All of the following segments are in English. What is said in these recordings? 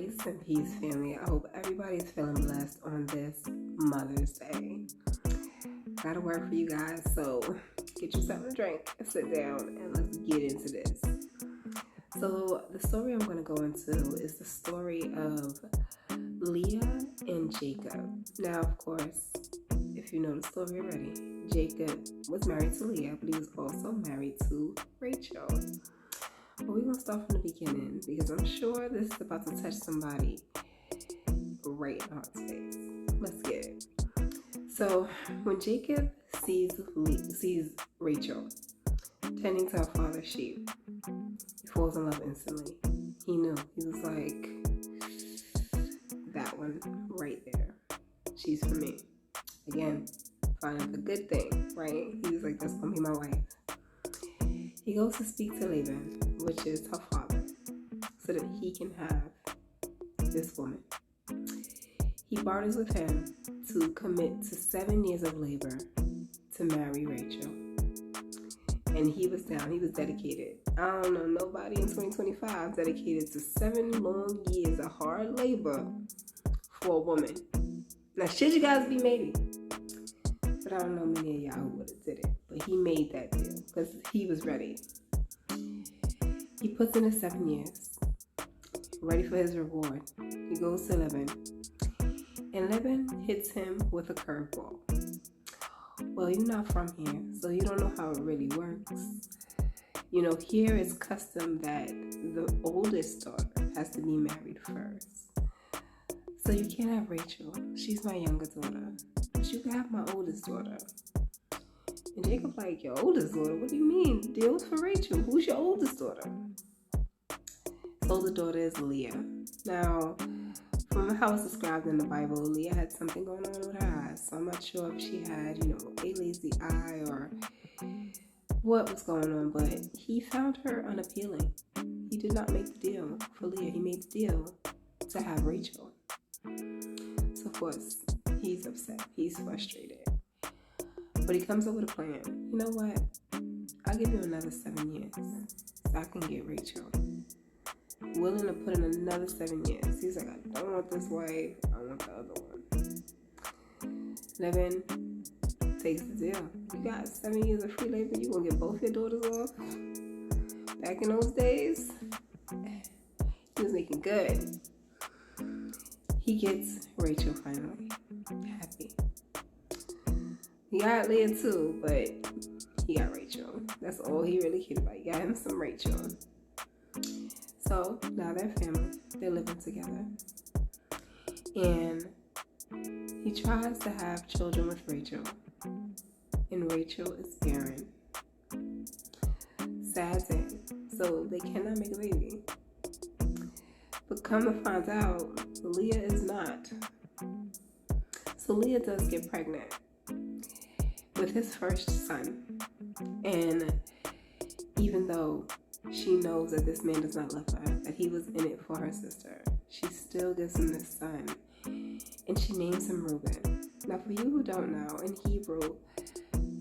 Grace and peace, family. I hope everybody's feeling blessed on this Mother's Day. Got a word for you guys, so get you something to drink and sit down and let's get into this. So the story I'm going to go into is the story of Leah and Jacob. Now, of course, if you know the story already, Jacob was married to Leah, but he was also married to Rachel. But we're going to start from the beginning because I'm sure this is about to touch somebody right in heart space. Let's get it. So when Jacob sees Rachel tending to her father's sheep, he falls in love instantly. He knew. He was like, that one right there. She's for me. Again, finding a good thing, right? He was like, that's going to be my wife. He goes to speak to Laban, which is her father, so that he can have this woman. He barters with him to commit to 7 years of labor to marry Rachel. And he was down. He was dedicated. I don't know nobody in 2025 dedicated to 7 long years of hard labor for a woman. Now, should you guys be maybe? But I don't know many of y'all who would have did it. But he made that deal because he was ready. He puts in his 7 years, ready for his reward. He goes to Laban, and Laban hits him with a curveball. Well, you're not from here, so you don't know how it really works. You know, here it's custom that the oldest daughter has to be married first. So you can't have Rachel. She's my younger daughter. But you can have my oldest daughter. And Jacob like, your oldest daughter? What do you mean? Deals for Rachel. Who's your oldest daughter? His older daughter is Leah. Now, from how it's described in the Bible, Leah had something going on with her eyes. So I'm not sure if she had, a lazy eye or what was going on. But he found her unappealing. He did not make the deal for Leah. He made the deal to have Rachel. So of course, he's upset. He's frustrated. But he comes up with a plan. You know what? I'll give you another 7 years so I can get Rachel. Willing to put in another 7 years. He's like, I don't want this wife. I want the other one. Laban takes the deal. You got 7 years of free labor. You gonna get both your daughters off? Back in those days, he was making good. He gets Rachel finally. Happy. He got Leah too, but he got Rachel. That's all he really cared about. He got him some Rachel. So now they're family. They're living together. And he tries to have children with Rachel. And Rachel is barren. Sad thing. So they cannot make a baby. But come to find out, Leah is not. So Leah does get pregnant with his first son. And even though she knows that this man does not love her, that he was in it for her sister, she still gives him this son. And she names him Reuben. Now for you who don't know, in Hebrew,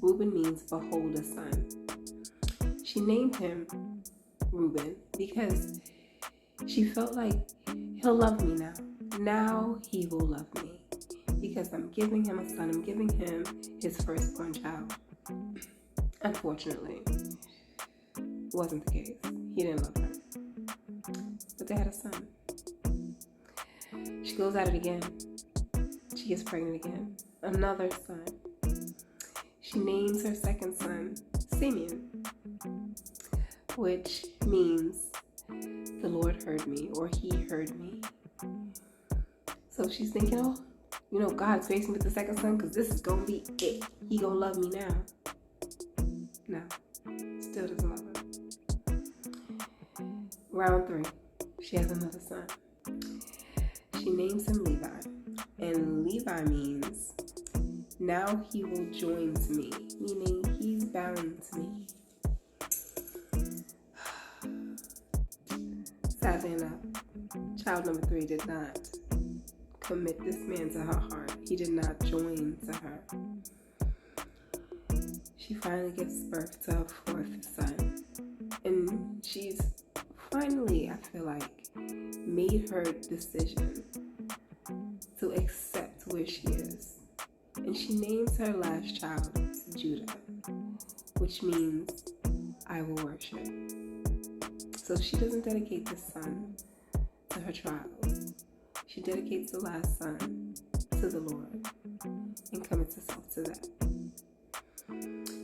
Reuben means behold a son. She named him Reuben because she felt like he'll love me now. Now he will love me because I'm giving him a son. I'm giving him his firstborn child. Unfortunately, it wasn't the case. He didn't love her. But they had a son. She goes at it again. She gets pregnant again. Another son. She names her second son Simeon, which means the Lord heard me, or he heard me. So she's thinking, God's facing with the second son because this is going to be it. He going to love me now. No, still doesn't love her. Round 3, she has another son. She names him Levi. And Levi means, now he will join to me, meaning he's bound to me. Sadly enough, child number 3 did not commit this man to her heart. He did not join to her. She finally gives birth to her 4th son. And she's finally, I feel like, made her decision to accept where she is. And she names her last child Judah, which means I will worship. So she doesn't dedicate the son to her trials. She dedicates the last son to the Lord and commits herself to that.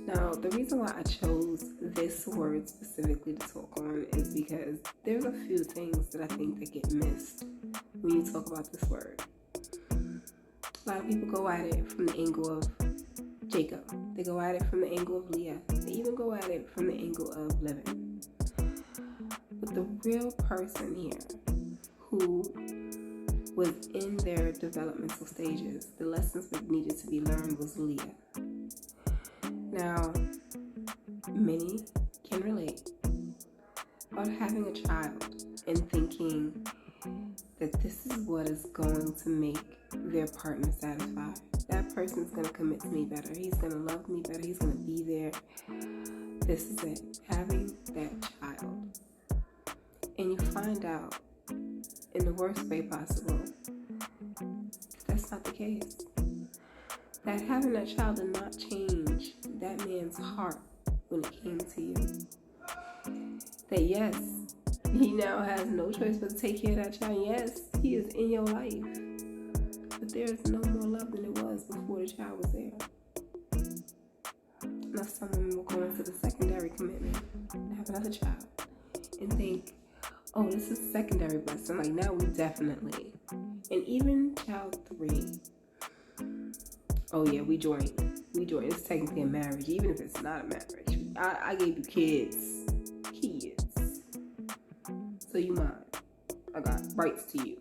Now, the reason why I chose this word specifically to talk on is because there's a few things that I think that get missed when you talk about this word. A lot of people go at it from the angle of Jacob. They go at it from the angle of Leah. They even go at it from the angle of living. But the real person here who was in their developmental stages, the lessons that needed to be learned was Leah. Now, many can relate about having a child and thinking that this is what is going to make their partner satisfied. That person's going to commit to me better. He's going to love me better. He's going to be there. This is it. Having that child. And you find out in the worst way possible that's not the case. That having that child did not change that man's heart when it came to you. That yes, he now has no choice but to take care of that child. Yes, he is in your life. But there is no more love than it was before the child was there. Now some women will go into the secondary commitment and have another child and think, oh, this is secondary blessing. Like now we definitely. And even child 3. Oh yeah, we joined. It's technically a marriage, even if it's not a marriage. I gave you kids. So you mine. I got rights to you.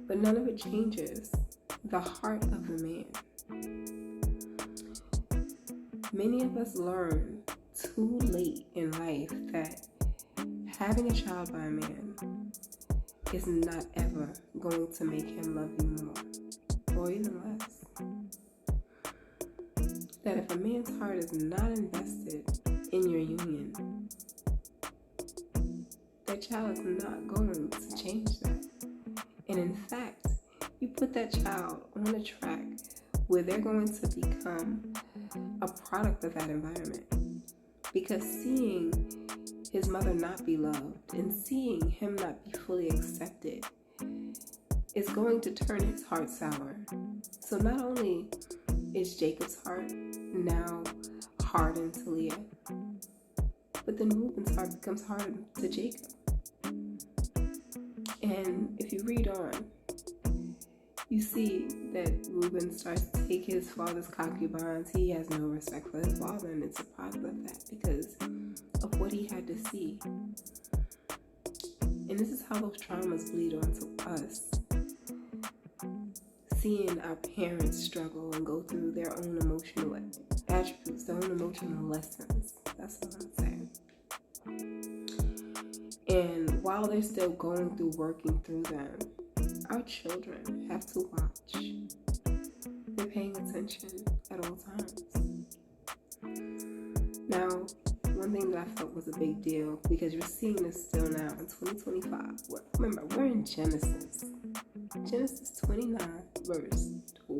But none of it changes the heart of the man. Many of us learn too late in life that having a child by a man is not ever going to make him love you more, or even less. That if a man's heart is not invested in your union, that child is not going to change that. And in fact, you put that child on a track where they're going to become a product of that environment. Because seeing his mother not be loved and seeing him not be fully accepted is going to turn his heart sour. So not only is Jacob's heart now hardened to Leah, but then Reuben's heart becomes hardened to Jacob. And if you read on, you see that Reuben starts to take his father's concubines. He has no respect for his father, and it's a product of that because of what he had to see. And this is how those traumas bleed onto us. Seeing our parents struggle and go through their own emotional attributes, their own emotional lessons. That's what I'm saying. And while they're still going through, working through them, our children have to watch. They're paying attention at all times. Now, one thing that I felt was a big deal, because you're seeing this still now in 2025. Remember, we're in Genesis. Genesis 29, verse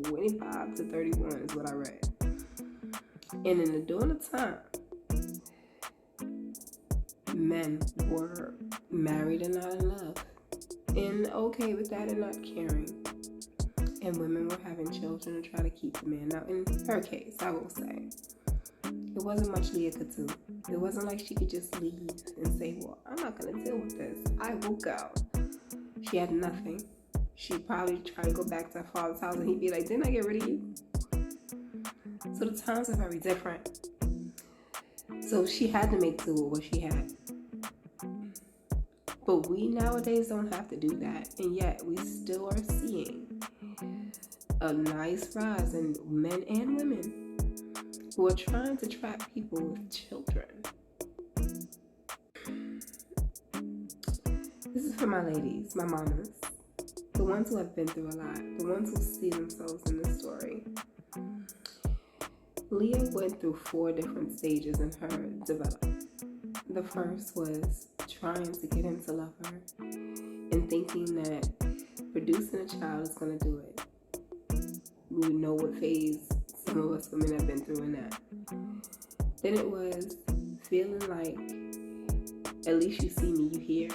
25 to 31 is what I read. And in the dawn of time, men were married and not in love, and okay with that and not caring. And women were having children to try to keep the man. Now, in her case, I will say, it wasn't much Leah could do. It wasn't like she could just leave and say, well, I'm not going to deal with this. I will go. She had nothing. She'd probably try to go back to her father's house and he'd be like, didn't I get rid of you? So the times are very different. So she had to make do with what she had. But we nowadays don't have to do that. And yet we still are seeing a nice rise in men and women who are trying to trap people with children. This is for my ladies, my mamas, the ones who have been through a lot, the ones who see themselves in this story. Leah went through 4 different stages in her development. The first was trying to get him to love her and thinking that producing a child is going to do it. We know what phase some of us women have been through in that. Then it was feeling like, at least you see me, you hear.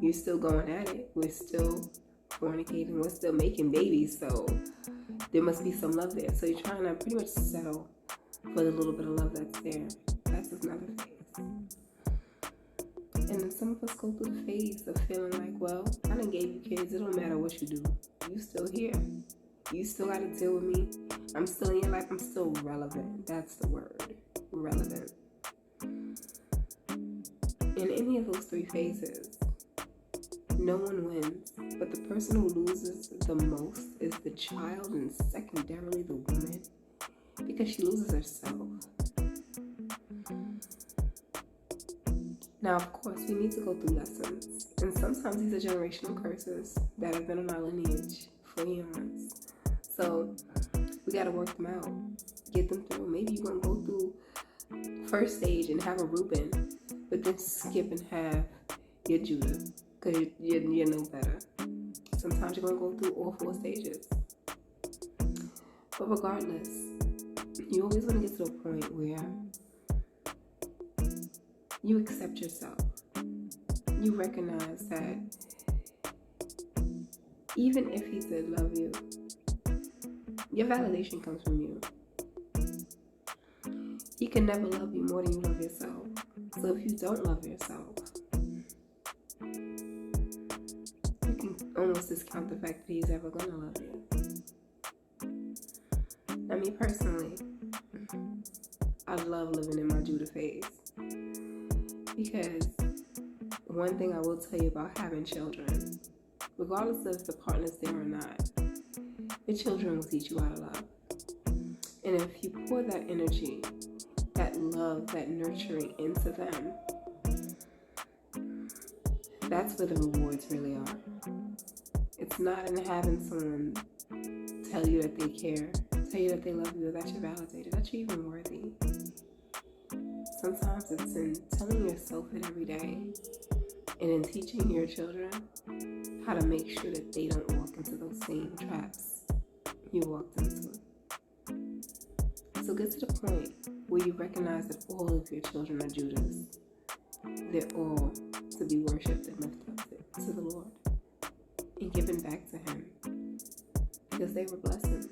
You're still going at it. We're still fornicating. We're still making babies. So there must be some love there. So you're trying to pretty much settle for the little bit of love that's there. That's another phase. And then some of us go through the phase of feeling like, well, I done gave you kids. It don't matter what you do. You still here. You still got to deal with me. I'm still in your life. I'm still relevant. That's the word. Relevant. In any of those three phases, no one wins. But the person who loses the most is the child and secondarily the woman, because she loses herself. Now, of course, we need to go through lessons. And sometimes these are generational curses that have been in our lineage for eons. So we got to work them out, get them through. Maybe you're going to go through first stage and have a Reuben, but then skip and have your Judah, because you know better. Sometimes you're going to go through all four stages. But regardless, you always want to get to a point where you accept yourself. You recognize that even if he did love you, your validation comes from you. He can never love you more than you love yourself. So if you don't love yourself, you can almost discount the fact that he's ever gonna love you. Now, me personally, I love living in my Judah phase, because one thing I will tell you about having children, regardless of if the partner's there or not, your children will teach you how to love. And if you pour that energy, that love, that nurturing into them, that's where the rewards really are. It's not in having someone tell you that they care, tell you that they love you, that you're validated, that you're even worthy. Sometimes it's in telling yourself it every day, and in teaching your children how to make sure that they don't walk into those same traps you walked into. So get to the point where you recognize that all of your children are Judahs. They're all to be worshipped and lifted up to the Lord and given back to him, because they were blessings.